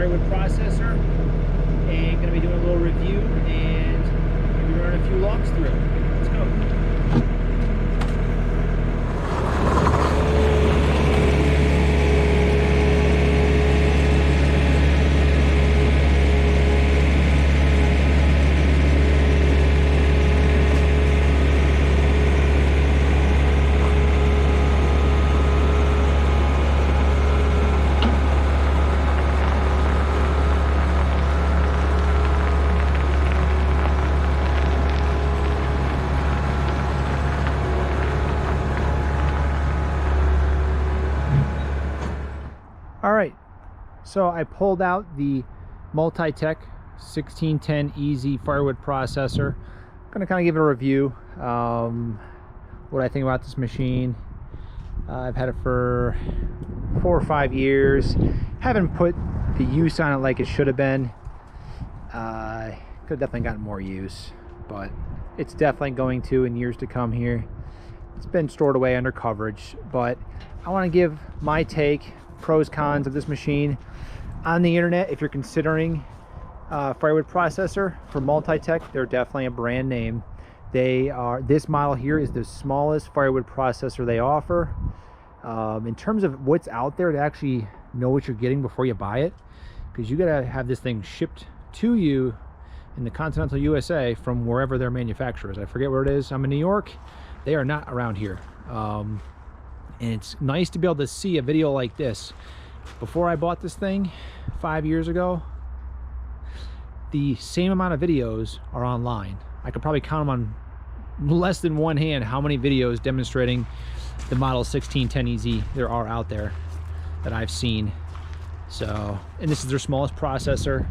firewood processor, and going to be doing a little review and maybe run a few logs through. Let's go. All right, so I pulled out the Multitek 1610 EZ firewood processor. I'm gonna kind of give it a review, what I think about this machine. I've had it for 4 or 5 years. Haven't put the use on it like it should have been. Could have definitely gotten more use, but it's definitely going to in years to come here. It's been stored away under coverage, but I want to give my take, pros, cons of this machine on the internet. If you're considering firewood processor for Multitek, they're definitely a brand name. This model here is the smallest firewood processor they offer. In terms of what's out there, to actually know what you're getting before you buy it, because you gotta have this thing shipped to you in the continental USA from wherever their manufacturer is. I forget where it is. I'm in New York. They are not around here. And it's nice to be able to see a video like this. Before I bought this thing 5 years ago, the same amount of videos are online. I could probably count them on less than one hand how many videos demonstrating the model 1610 EZ there are out there that I've seen. So, and this is their smallest processor.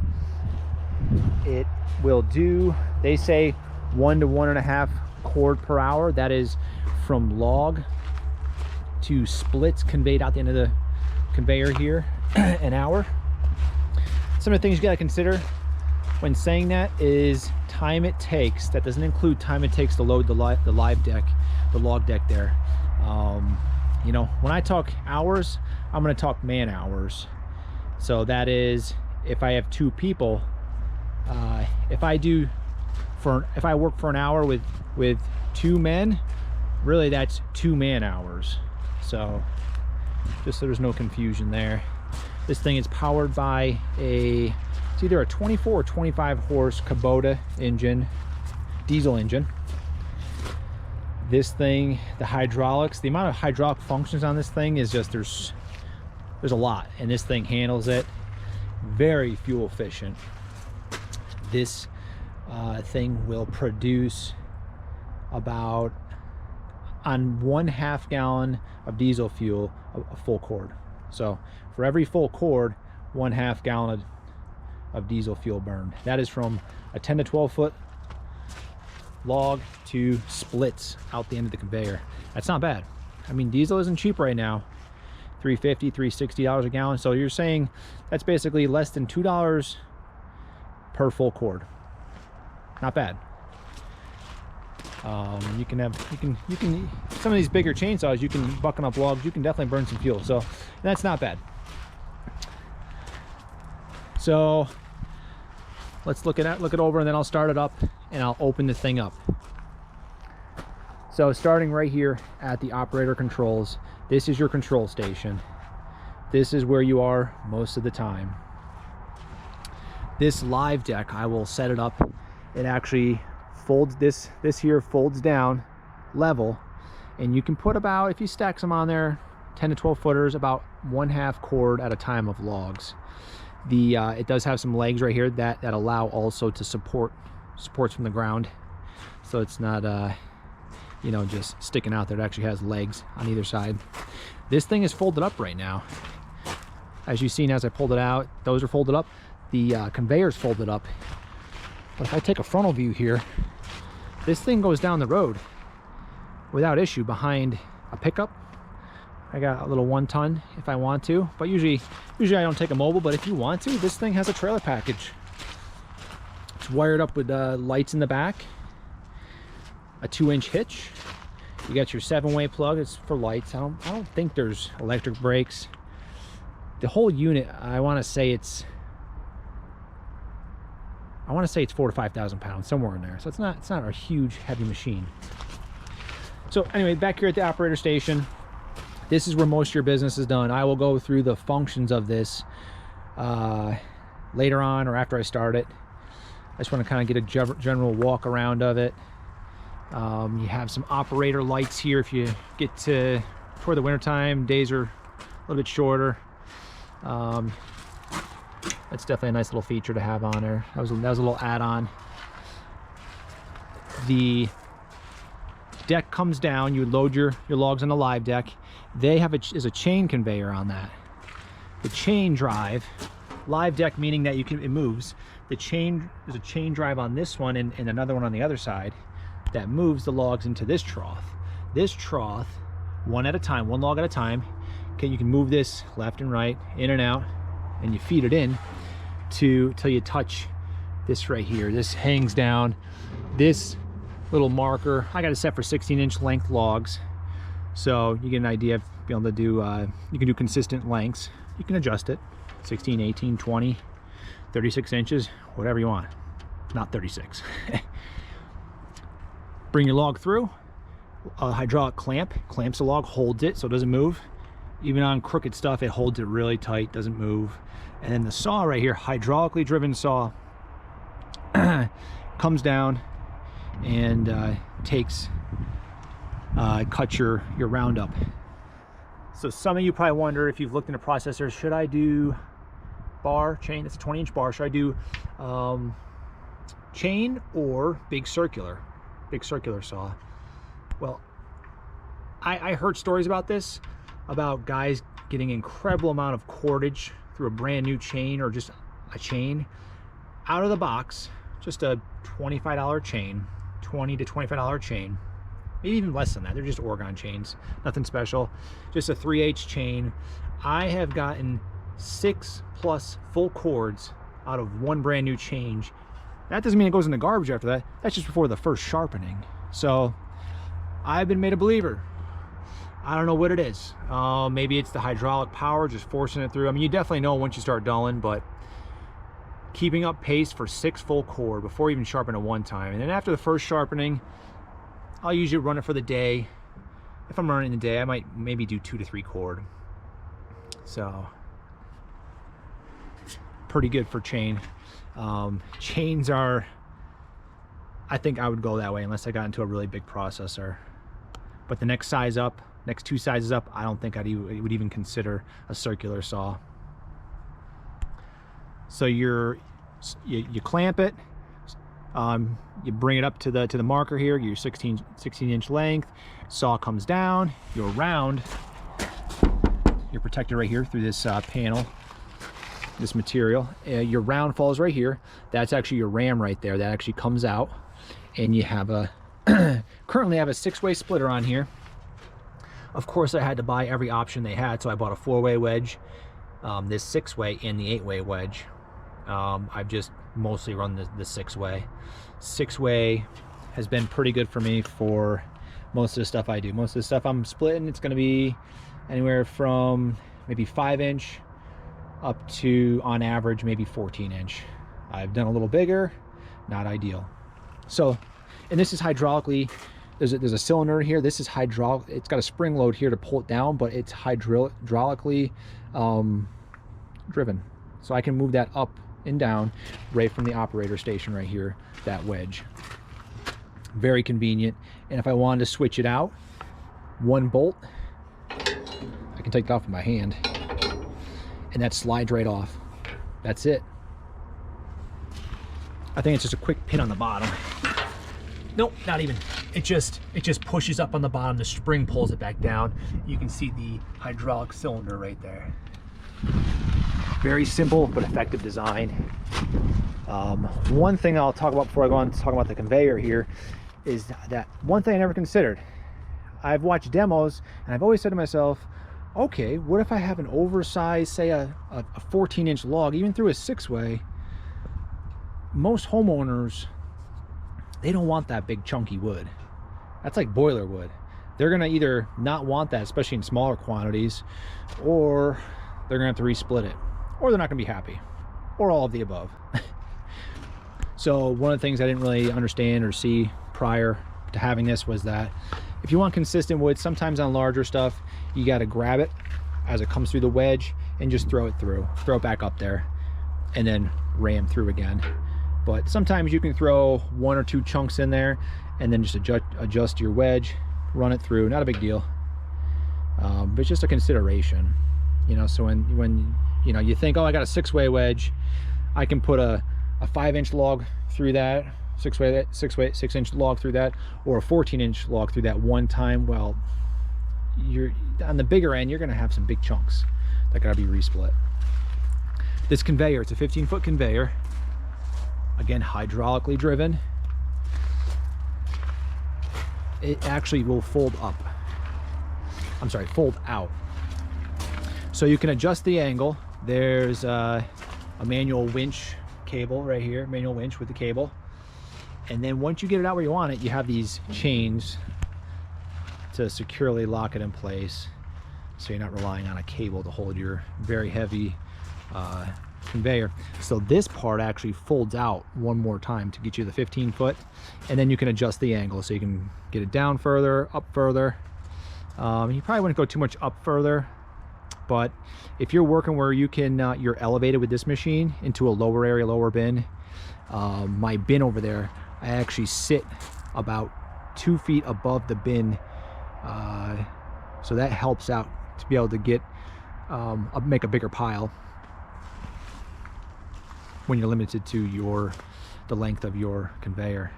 It will do, they say, 1 to 1.5 cord per hour. That is from log to splits conveyed out the end of the conveyor here an hour. Some of the things you got to consider when saying that is time it takes. That doesn't include time it takes to load the live deck, the log deck there. You know, when I talk hours, I'm going to talk man hours. So that is, if I have 2 people, if I work for an hour with 2 men, really that's 2 man hours. So just so there's no confusion there. This thing is powered by it's either a 24 or 25 horse Kubota engine, diesel engine. This thing, the hydraulics, the amount of hydraulic functions on this thing is just, there's a lot, and this thing handles it. Very fuel efficient. This thing will produce about, on 1/2 gallon of diesel fuel, a full cord. So for every full cord, 1/2 gallon of diesel fuel burned. That is from a 10 to 12 foot log to splits out the end of the conveyor. That's not bad. I mean, diesel isn't cheap right now. $3.50, $3.60 a gallon. So you're saying that's basically less than $2 per full cord. Not bad. You can some of these bigger chainsaws, you can bucking up logs, you can definitely burn some fuel. So that's not bad. So let's look it over, and then I'll start it up and I'll open the thing up. So starting right here at the operator controls, this is your control station. This is where you are most of the time. This live deck, I will set it up. It actually folds, this here folds down level, and you can put about, if you stack some on there, 10 to 12 footers, about 1/2 cord at a time of logs. It does have some legs right here that allow also to supports from the ground, so it's not you know, just sticking out there. It actually has legs on either side. This thing is folded up right now, as you've seen as I pulled it out. Those are folded up. The conveyor's folded up. But if I take a frontal view here, this thing goes down the road without issue behind a pickup. I got a little 1 ton if I want to, but usually I don't take a mobile, but if you want to, this thing has a trailer package. It's wired up with lights in the back, a 2-inch hitch. You got your 7-way plug, it's for lights. I don't think there's electric brakes. The whole unit, I want to say it's I want to say it's 4,000 to 5,000 pounds, somewhere in there. So it's not a huge heavy machine. So anyway, back here at the operator station, this is where most of your business is done. I will go through the functions of this later on or after I start it. I just want to kind of get a general walk around of it. You have some operator lights here if you get to toward the winter time. Days are a little bit shorter. That's definitely a nice little feature to have on there. That was a little add-on. The deck comes down. You load your logs on the live deck. They have is a chain conveyor on that. The chain drive, live deck meaning that it moves. There's a chain drive on this one and another one on the other side that moves the logs into this trough. This trough, one at a time, one log at a time. Okay, you can move this left and right, in and out, and you feed it in till you touch this right here. This hangs down. This little marker, I got it set for 16-inch length logs, so you get an idea of being able to do you can do consistent lengths. You can adjust it 16, 18, 20, 36 inches, whatever you want. Not 36. Bring your log through. A hydraulic clamps the log, holds it so it doesn't move. Even on crooked stuff, it holds it really tight, doesn't move. And then the saw right here, hydraulically driven saw, comes down and cuts your roundup. So some of you probably wonder, if you've looked into processors, should I do bar chain? It's a 20-inch bar. Should I do chain or big circular saw? Well, I heard stories about this, about guys getting incredible amount of cordage through a brand new chain or just a chain out of the box. Just a $25 chain, $20 to $25 chain, maybe even less than that. They're just Oregon chains, nothing special, just a 3/8 chain. I have gotten 6+ full cords out of one brand new chain. That doesn't mean it goes in the garbage after that. That's just before the first sharpening. So I've been made a believer. I don't know what it is. Maybe it's the hydraulic power just forcing it through. I mean, you definitely know once you start dulling, but keeping up pace for 6 full cord before even sharpening one time. And then after the first sharpening, I'll usually run it for the day. If I'm running the day, I might maybe do 2 to 3 cord. So pretty good for chain. Chains are, I think I would go that way unless I got into a really big processor. But the next size up, next 2 sizes up, I don't think I would even consider a circular saw. So you clamp it, you bring it up to the marker here, your 16-inch length. Saw comes down, you're round. You're protected right here through this panel, this material. Your round falls right here. That's actually your ram right there. That actually comes out, and you have a currently I have a 6-way splitter on here. Of course, I had to buy every option they had, so I bought a 4-way wedge, this 6-way, and the 8-way wedge. I've just mostly run the 6-way. 6-way has been pretty good for me for most of the stuff I do. Most of the stuff I'm splitting, it's going to be anywhere from maybe 5-inch up to, on average, maybe 14-inch. I've done a little bigger, not ideal. So, and this is hydraulically, there's a cylinder here. This is hydraulic. It's got a spring load here to pull it down, but it's hydraulically driven. So I can move that up and down right from the operator station right here, that wedge. Very convenient. And if I wanted to switch it out, 1 bolt, I can take it off with my hand, and that slides right off. That's it. I think it's just a quick pin on the bottom. Nope, not even. It just pushes up on the bottom. The spring pulls it back down. You can see the hydraulic cylinder right there. Very simple but effective design. One thing I'll talk about before I go on to talk about the conveyor here is that one thing I never considered. I've watched demos and I've always said to myself, okay, what if I have an oversized, say a 14-inch log, even through a 6-way? Most homeowners, they don't want that big chunky wood. That's like boiler wood. They're gonna either not want that, especially in smaller quantities, or they're gonna have to resplit it, or they're not gonna be happy, or all of the above. So one of the things I didn't really understand or see prior to having this was that if you want consistent wood, sometimes on larger stuff, you got to grab it as it comes through the wedge and just throw it back up there, and then ram through again. But sometimes you can throw 1 or 2 chunks in there and then just adjust your wedge, run it through. Not a big deal, but it's just a consideration, you know. So when you know, you think, oh, I got a 6-way wedge, I can put a 5-inch log through that, 6-inch log through that, or a 14-inch log through that one time. Well, you're on the bigger end, you're going to have some big chunks that got to be resplit. This conveyor, it's a 15-foot conveyor, again hydraulically driven. It actually will fold out, so you can adjust the angle. There's a manual winch cable right here, manual winch with the cable, and then once you get it out where you want it, you have these chains to securely lock it in place, so you're not relying on a cable to hold your very heavy conveyor. So this part actually folds out one more time to get you the 15-foot, and then you can adjust the angle so you can get it down further, up further. You probably wouldn't go too much up further, but if you're working where you can you're elevated with this machine into a lower area, lower bin, my bin over there, I actually sit about 2 feet above the bin, so that helps out to be able to get make a bigger pile when you're limited to the length of your conveyor.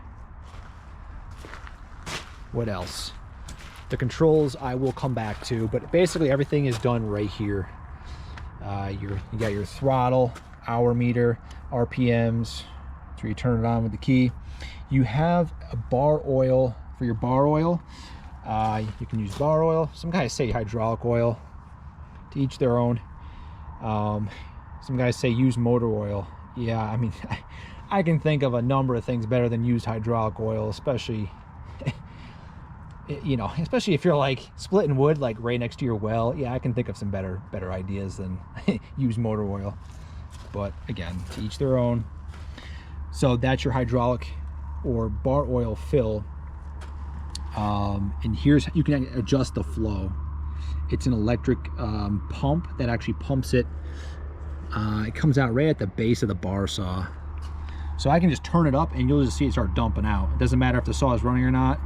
What else? The controls I will come back to, but basically everything is done right here. You got your throttle, hour meter, RPMs, so you turn it on with the key. You have a bar oil for your bar oil. You can use bar oil. Some guys say hydraulic oil, to each their own. Some guys say use motor oil. Yeah, I mean, I can think of a number of things better than use hydraulic oil, especially, you know, especially if you're like splitting wood like right next to your well. Yeah, I can think of some better ideas than use motor oil. But again, to each their own. So that's your hydraulic or bar oil fill. And here's, you can adjust the flow. It's an electric pump that actually pumps it. It comes out right at the base of the bar saw, so I can just turn it up and you'll just see it start dumping out. It doesn't matter if the saw is running or not.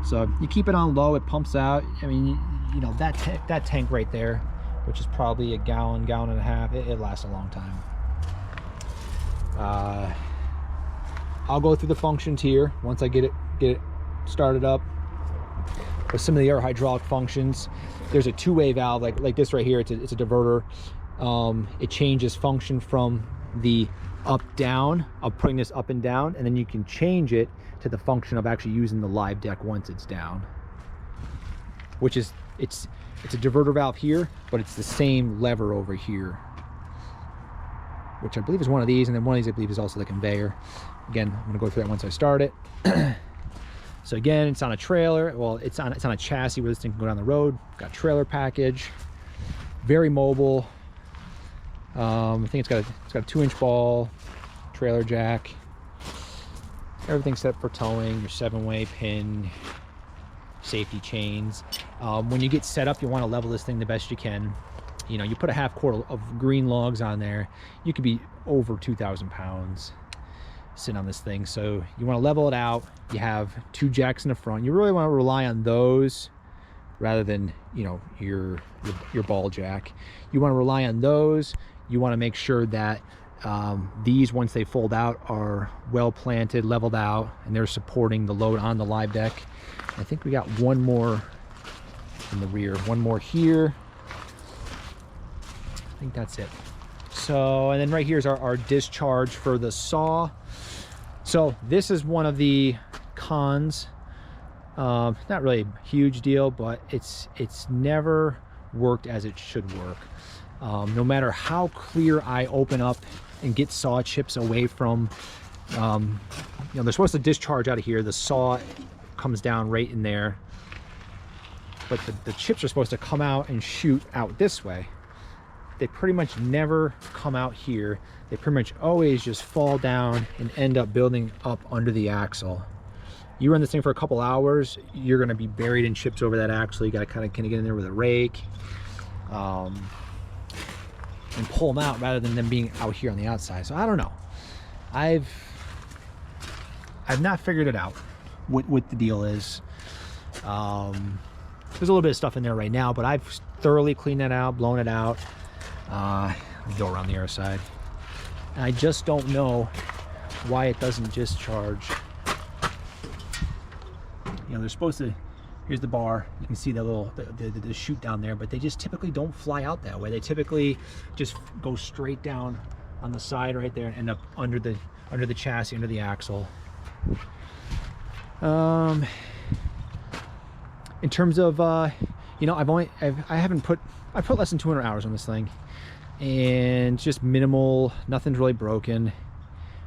So you keep it on low, it pumps out. I mean, you know, that tank right there, which is probably a gallon and a half, it lasts a long time. I'll go through the functions here once I get it started up. With some of the other hydraulic functions, there's a 2-way valve like this right here. It's a diverter. It changes function from the up down, of putting this up and down, and then you can change it to the function of actually using the live deck once it's down, which is it's a diverter valve here, but it's the same lever over here, which I believe is one of these, and then one of these I believe is also the conveyor. Again, I'm gonna go through that once I start it. So again, it's on a trailer. Well, it's on a chassis where this thing can go down the road. Got a trailer package, very mobile. I think it's got a 2-inch ball, trailer jack, everything's set up for towing, your 7-way pin, safety chains. When you get set up, you want to level this thing the best you can. You know, you put a 1/2 quart of green logs on there, you could be over 2,000 pounds sitting on this thing. So you want to level it out. You have 2 jacks in the front. You really want to rely on those rather than, you know, your ball jack. You want to rely on those. You want to make sure that these, once they fold out, are well planted, leveled out, and they're supporting the load on the live deck. I think we got one more in the rear, one more here. I think that's it. So, and then right here is our discharge for the saw. So this is one of the cons. Not really a huge deal, but it's never worked as it should work. No matter how clear I open up and get saw chips away from, you know, they're supposed to discharge out of here. The saw comes down right in there, but the chips are supposed to come out and shoot out this way. they pretty much never come out here. They pretty much always just fall down and end up building up under the axle. You run this thing for a couple hours, you're going to be buried in chips over that axle. You got to kind of get in there with a rake and pull them out rather than them being out here on the outside. So I don't know. I've not figured it out what the deal is. There's a little bit of stuff in there right now, but I've thoroughly cleaned that out, blown it out. Go around the other side. And I just don't know why it doesn't discharge. You know, they're supposed to, here's the bar, you can see the little the chute down there, but they just typically don't fly out that way. They typically just go straight down on the side right there and end up under the chassis, under the axle. In terms of you know, I put less than 200 hours on this thing, and just minimal, nothing's really broken,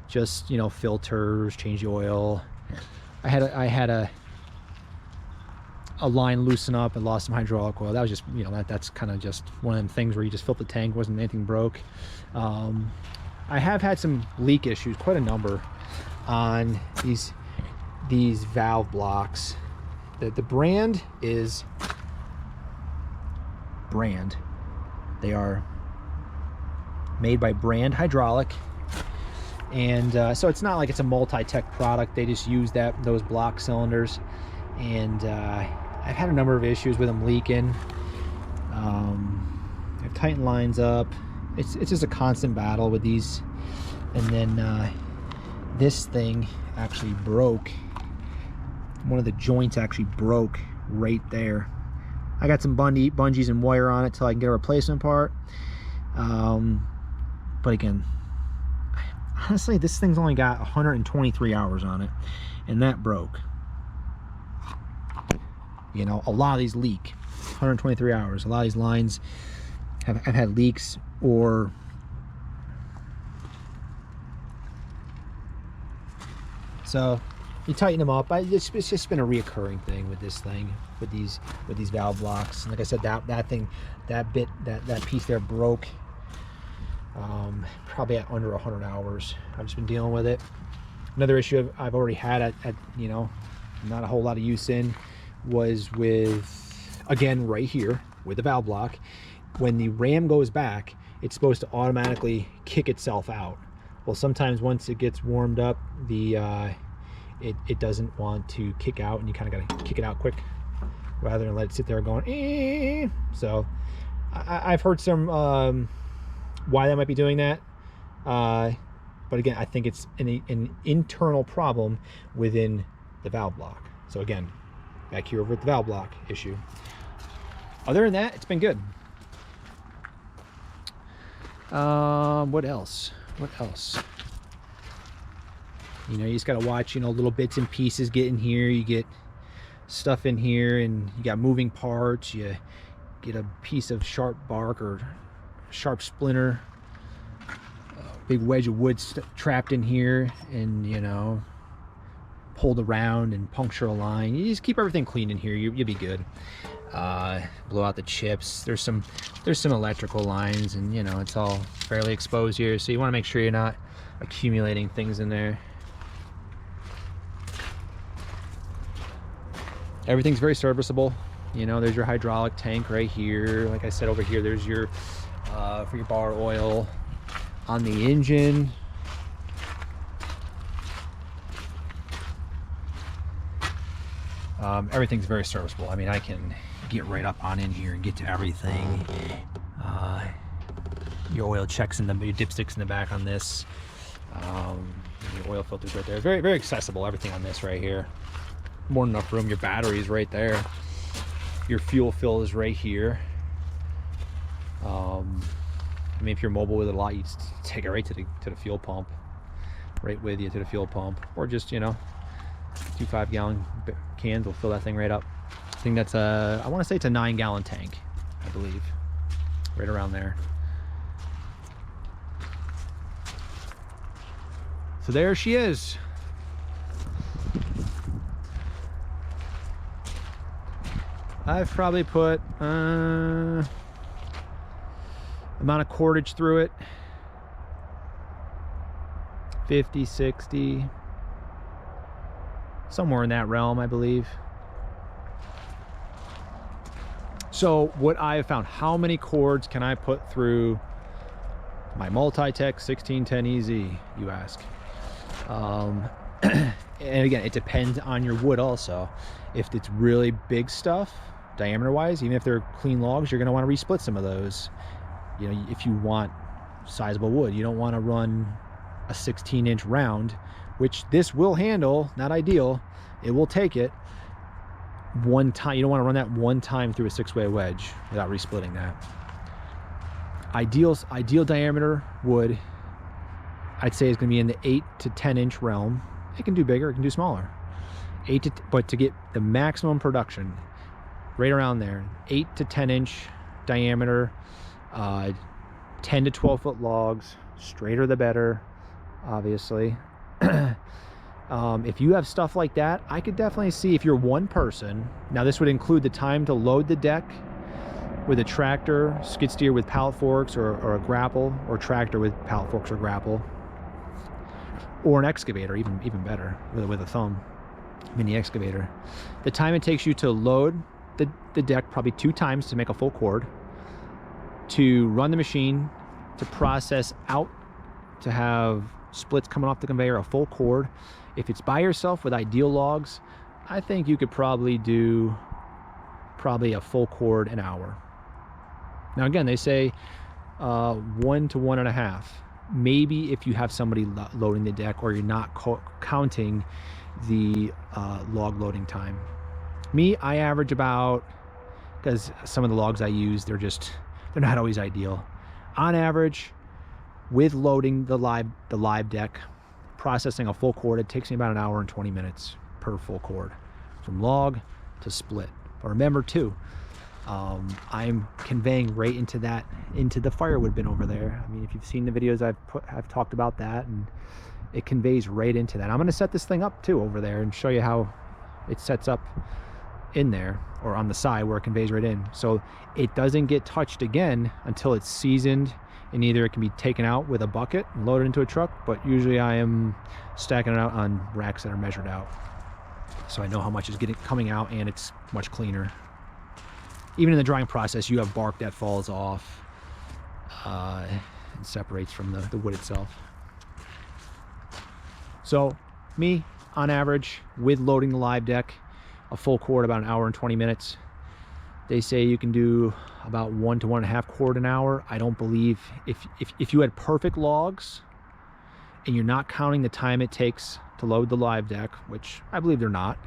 just, you know, filters, change the oil. I had a line loosen up and lost some hydraulic oil. That was just, you know, that's kind of just one of them things where you just fill the tank, wasn't anything broke. I have had some leak issues, quite a number, on these valve blocks. The brand is Brand. They are made by Brand Hydraulic, and so it's not like it's a Multitek product. They just use those block cylinders, and I've had a number of issues with them leaking. I've tightened lines up. It's just a constant battle with these. And then this thing actually broke. One of the joints actually broke right there. I got some bungees and wire on it till I can get a replacement part. But again, honestly, this thing's only got 123 hours on it, and that broke. You know, a lot of these leak. 123 hours. A lot of these lines have had leaks, or so you tighten them up. It's just been a reoccurring thing with this thing, with these valve blocks. And like I said, that piece there broke probably at under 100 hours. I've just been dealing with it. Another issue I've already had at you know, not a whole lot of use in, was with, again, right here with the valve block. When the ram goes back, it's supposed to automatically kick itself out. Well, sometimes once it gets warmed up, it doesn't want to kick out, and you kind of got to kick it out quick rather than let it sit there going eh. So I've heard some why that might be doing that, but again, I think it's an internal problem within the valve block. So again, back here over with the valve block issue. Other than that, it's been good. What else? You know, you just got to watch, you know, little bits and pieces get in here. You get stuff in here, and you got moving parts. You get a piece of sharp bark or sharp splinter, a big wedge of wood trapped in here, and, you know, pulled around and puncture a line. You just keep everything clean in here. You'll be good. Blow out the chips. There's some electrical lines, and, you know, it's all fairly exposed here, so you want to make sure you're not accumulating things in there. Everything's very serviceable. You know, there's your hydraulic tank right here. Like I said, over here there's your for your bar oil. On the engine, everything's very serviceable. I mean, I can get right up on in here and get to everything. Your oil checks in your dipsticks in the back on this. Your oil filters right there. Very, very accessible. Everything on this right here. More than enough room. Your battery's right there. Your fuel fill is right here. I mean, if you're mobile with it a lot, you just take it right to the fuel pump, right with you to the fuel pump, or just, you know, 2 5-gallon cans will fill that thing right up. I think that's I want to say it's a 9-gallon tank, I believe, right around there. So there she is. I've probably put Amount of cordage through it, 50, 60, somewhere in that realm, I believe. So what I have found, how many cords can I put through my Multitek 1610 EZ, you ask? And again, it depends on your wood also. If it's really big stuff, diameter wise, even if they're clean logs, you're gonna wanna resplit some of those. You know, if you want sizable wood, you don't wanna run a 16-inch round, which this will handle, not ideal, it will take it one time. You don't wanna run that one time through a 6-way wedge without resplitting that. Ideal diameter wood, I'd say, is going to be in the 8 to 10 inch realm. It can do bigger, it can do smaller. But to get the maximum production, right around there, 8 to 10 inch diameter, 10 to 12 foot logs, straighter the better, obviously. If you have stuff like that, I could definitely see, if you're one person, now this would include the time to load the deck with a tractor, skid steer with pallet forks, or a grapple, or tractor with pallet forks or grapple, or an excavator, even better, with a thumb, mini excavator. The time it takes you to load the deck probably 2 times to make a full cord, to run the machine, to process out, to have splits coming off the conveyor, a full cord. If it's by yourself with ideal logs, I think you could probably do a full cord an hour. Now again, they say 1 to 1.5. Maybe if you have somebody loading the deck, or you're not counting the log loading time. Me, I average about, because some of the logs I use, they're not always ideal. On average, with loading the live deck, processing a full cord, it takes me about 1 hour and 20 minutes per full cord, from log to split. But remember too, I'm conveying right into the firewood bin over there. I mean, if you've seen the videos I've talked about that, and it conveys right into that. I'm going to set this thing up too over there and show you how it sets up in there, or on the side where it conveys right in, so it doesn't get touched again until it's seasoned, and either it can be taken out with a bucket and loaded into a truck, but usually I am stacking it out on racks that are measured out, so I know how much is coming out, and it's much cleaner. Even in the drying process, you have bark that falls off and separates from the wood itself. So me, on average, with loading the live deck, a full cord about 1 hour and 20 minutes. They say you can do about 1 to 1.5 cord an hour. I don't believe, if you had perfect logs and you're not counting the time it takes to load the live deck, which I believe they're not,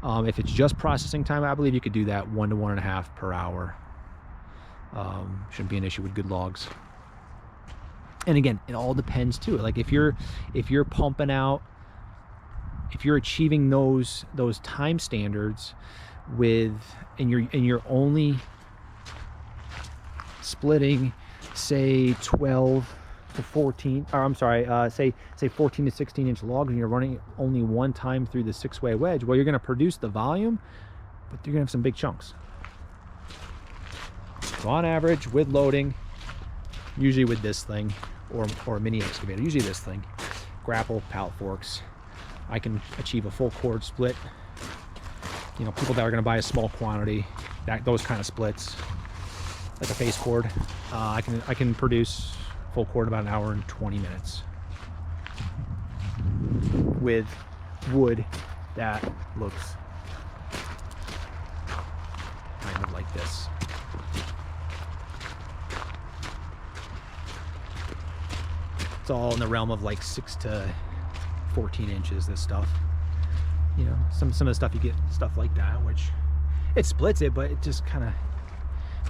if it's just processing time, I believe you could do that 1 to 1.5 per hour. Shouldn't be an issue with good logs. And again, it all depends too. Like if you're pumping out, if you're achieving those time standards and you're only splitting, say 12 to 14, or I'm sorry, say 14 to 16 inch logs, and you're running only one time through the 6-way wedge, well, you're going to produce the volume, but you're going to have some big chunks. So on average, with loading, usually with this thing, or a mini excavator, usually this thing, grapple, pallet forks, I can achieve a full cord split. You know, people that are going to buy a small quantity, those kind of splits, like a face cord, I can produce full cord about 1 hour and 20 minutes with wood that looks kind of like this. It's all in the realm of like 6 to 14 inches, this stuff. You know, some of the stuff you get, stuff like that, which it splits it, but it just kind of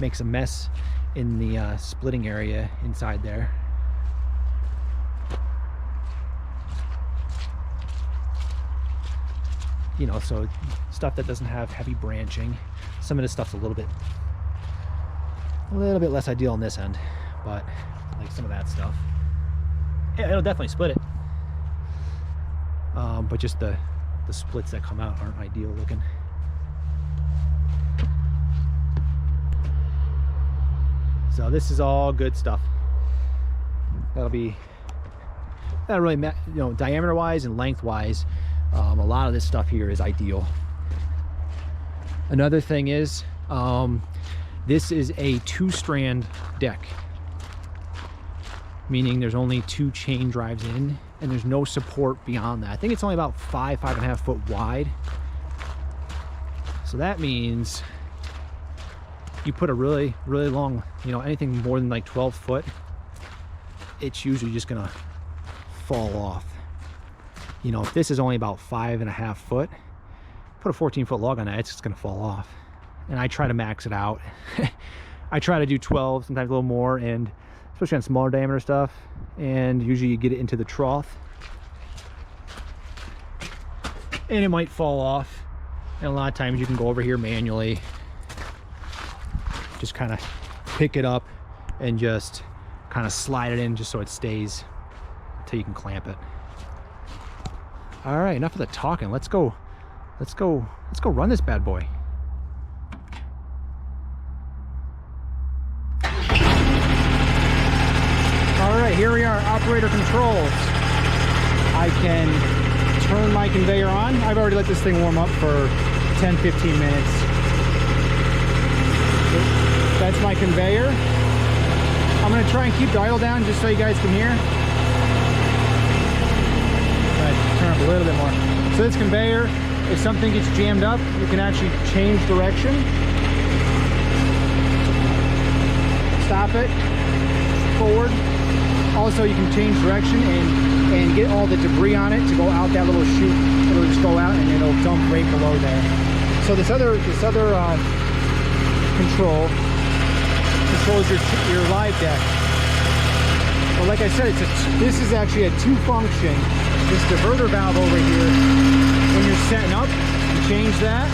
makes a mess in the splitting area inside there. You know, so stuff that doesn't have heavy branching. Some of this stuff's a little bit less ideal on this end, but like some of that stuff, yeah, it'll definitely split it. But just the splits that come out aren't ideal looking. So this is all good stuff. That'll really, you know, diameter wise and length wise, a lot of this stuff here is ideal. Another thing is, this is a 2-strand deck, meaning there's only 2 chain drives in and there's no support beyond that. I think it's only about 5.5 foot wide. So that means you put a really long, you know, anything more than like 12 foot, it's usually just gonna fall off. You know, if this is only about 5.5 foot, put a 14-foot log on that, it's just gonna fall off. And I try to max it out. I try to do 12, sometimes a little more, and especially on smaller diameter stuff. And usually you get it into the trough and it might fall off. And a lot of times you can go over here manually, just kind of pick it up and just kind of slide it in just so it stays until you can clamp it. All right, enough of the talking. Let's go run this bad boy. All right, here we are, operator controls. I can turn my conveyor on. I've already let this thing warm up for 10-15 minutes. That's my conveyor. I'm gonna try and keep the idle down just so you guys can hear. Turn up a little bit more. So this conveyor, if something gets jammed up, you can actually change direction. Stop it, forward. Also, you can change direction and get all the debris on it to go out that little chute. It'll just go out and it'll dump right below there. So this other control controls your live deck. But like I said, this is actually a 2-function. This diverter valve over here, when you're setting up, you change that.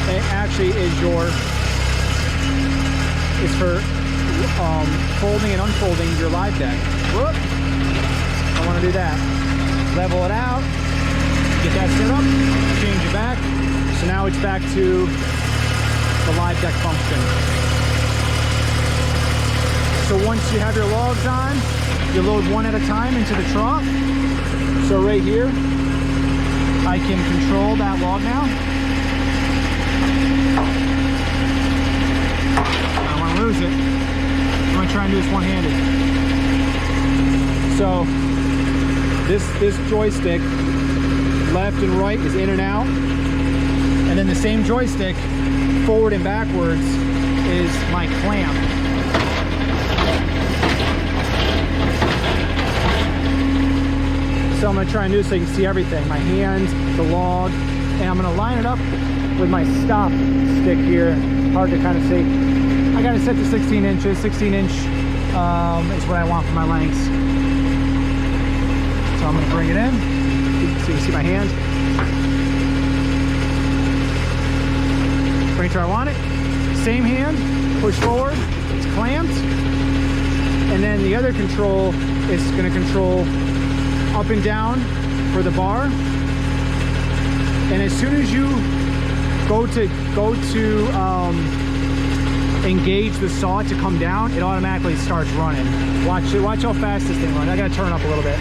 It actually is it's for folding and unfolding your live deck. Whoop! I want to do that. Level it out, get that set up, change it back. So now it's back to the live deck function. So once you have your logs on, you load one at a time into the trough. So right here, I can control that log now. I don't want to lose it. I'm going to try and do this one-handed. So this joystick, left and right, is in and out. And then the same joystick, forward and backwards, is my clamp. So I'm going to try and do this so you can see everything. My hands, the log, and I'm going to line it up with my stop stick here. Hard to kind of see. I got it set to 16 inches. 16 inch is what I want for my lengths. So I'm going to bring it in so you can see my hand. Bring it to where I want it. Same hand, push forward, it's clamped. And then the other control is going to control up and down for the bar. And as soon as you go to engage the saw to come down, it automatically starts running. Watch how fast this thing runs. I gotta turn up a little bit.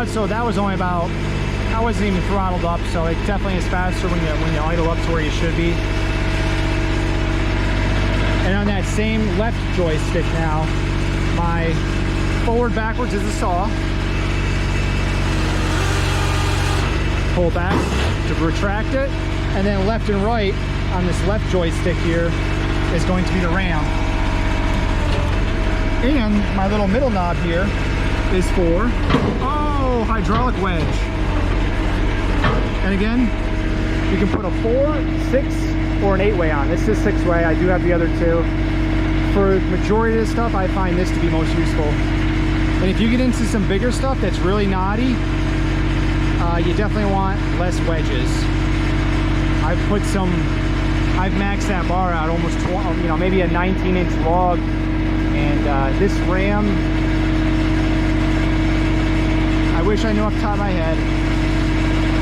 So that was only about, I wasn't even throttled up, so it definitely is faster when you idle up to where you should be. And on that same left joystick now, my forward backwards is the saw. Pull back to retract it, and then left and right on this left joystick here is going to be the ram. And my little middle knob here is for hydraulic wedge. And again, you can put a 4, 6, or an 8-way on. This is 6-way. I do have the other 2. For the majority of this stuff, I find this to be most useful. And if you get into some bigger stuff that's really knotty, you definitely want less wedges. I've put some I've maxed that bar out almost 20, you know, maybe a 19-inch log. And this ram, I wish I knew off the top of my head.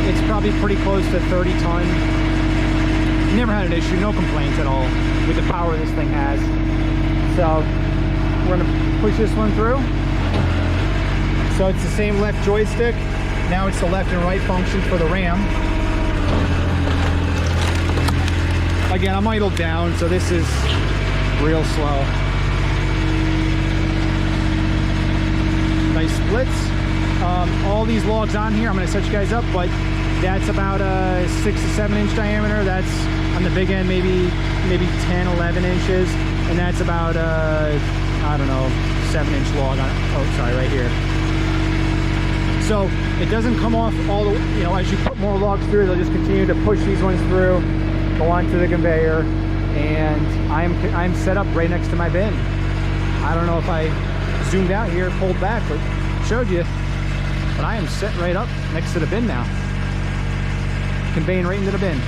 It's probably pretty close to 30 ton. Never had an issue, no complaints at all with the power this thing has. So we're gonna push this one through. So it's the same left joystick. Now it's the left and right function for the ram. Again, I'm idled down, so this is real slow. Nice splits. All these logs on here, I'm going to set you guys up, but that's about a 6 to 7 inch diameter. That's on the big end, maybe 10, 11 inches, and that's about I don't know, 7-inch log on. Oh, sorry, right here. So it doesn't come off all the, you know, as you put more logs through, they'll just continue to push these ones through, go onto the conveyor, and I'm set up right next to my bin. I don't know if I zoomed out here, pulled back, but showed you. But I am set right up next to the bin now, conveying right into the bin.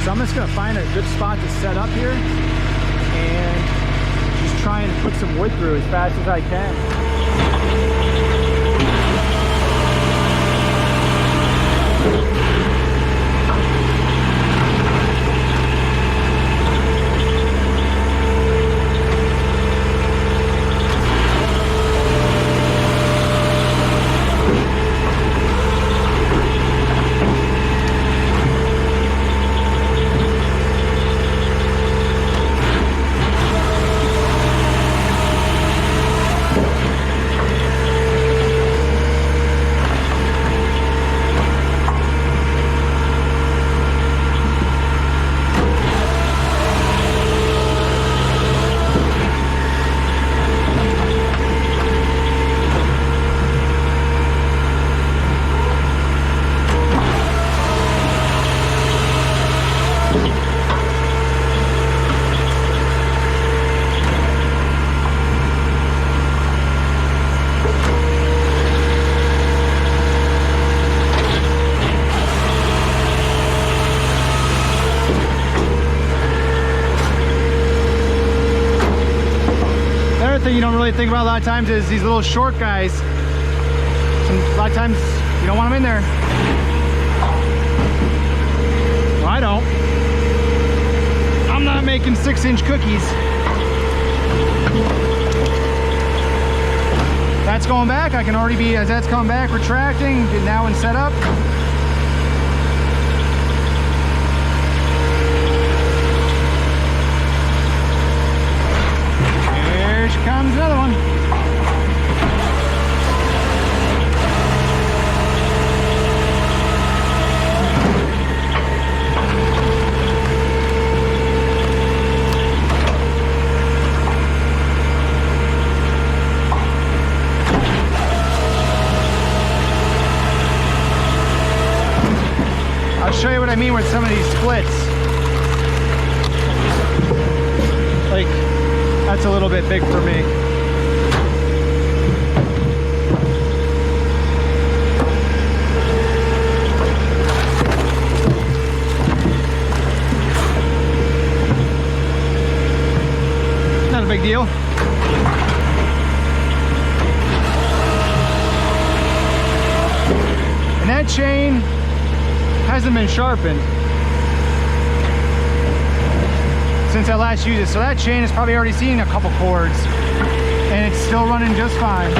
So I'm just gonna find a good spot to set up here and just try and put some wood through as fast as I can. You don't really think about a lot of times is these little short guys. A lot of times you don't want them in there. Well, I don't. I'm not making 6-inch cookies. That's going back. I can already be, as that's coming back, retracting, get now and set up. Here comes another one. I'll show you what I mean with some of these splits. Like, that's a little bit big for me. Not a big deal. And that chain hasn't been sharpened since I last used it, so that chain has probably already seen a couple cords and it's still running just fine.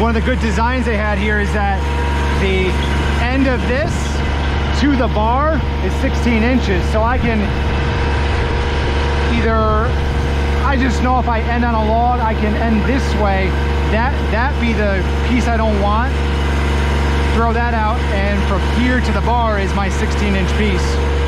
one of the good designs they had here is that the end of this to the bar is 16 inches. So I can either, I just know if I end on a log, I can end this way. That be the piece I don't want. Throw that out, and from here to the bar is my 16-inch piece.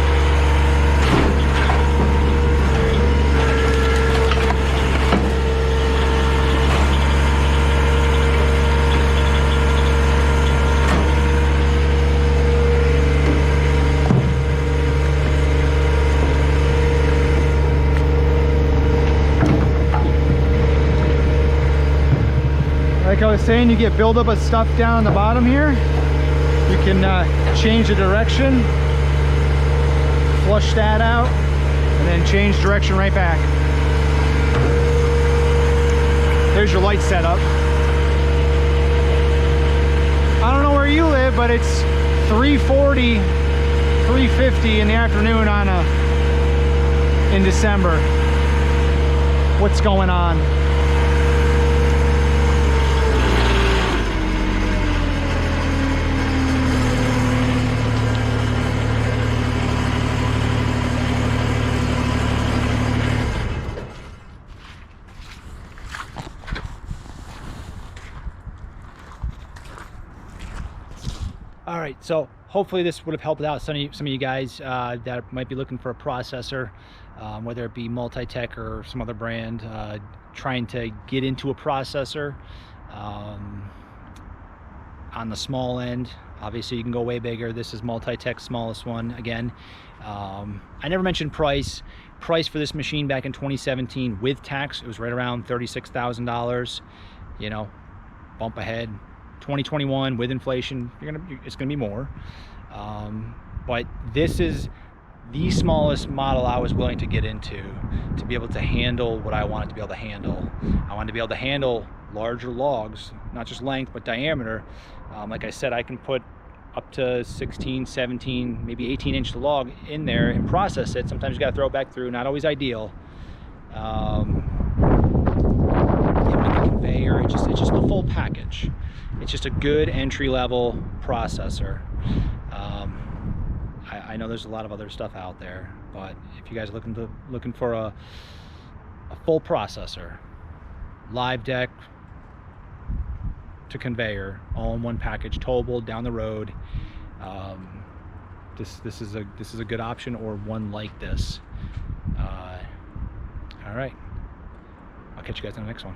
Like I was saying, you get buildup of stuff down on the bottom here. You can change the direction, flush that out, and then change direction right back. There's your light setup. I don't know where you live, but it's 3:40, 3:50 in the afternoon in December. What's going on? All right, so hopefully this would have helped out some of you guys that might be looking for a processor, whether it be Multitek or some other brand, trying to get into a processor on the small end. Obviously, you can go way bigger. This is Multitek's smallest one. Again, I never mentioned price. Price for this machine back in 2017 with tax, it was right around $36,000. You know, bump ahead. 2021 with inflation, it's gonna be more, but this is the smallest model I was willing to get into to be able to handle what I wanted to be able to handle. I wanted to be able to handle larger logs, not just length but diameter. Like I said, I can put up to 16, 17, maybe 18-inch log in there and process it. Sometimes you got to throw it back through, not always ideal. Conveyor, it's just the full package. It's just a good entry-level processor. I know there's a lot of other stuff out there, but if you guys are looking for a full processor, live deck to conveyor, all in one package, towable down the road, this is a good option, or one like this. All right, I'll catch you guys on the next one.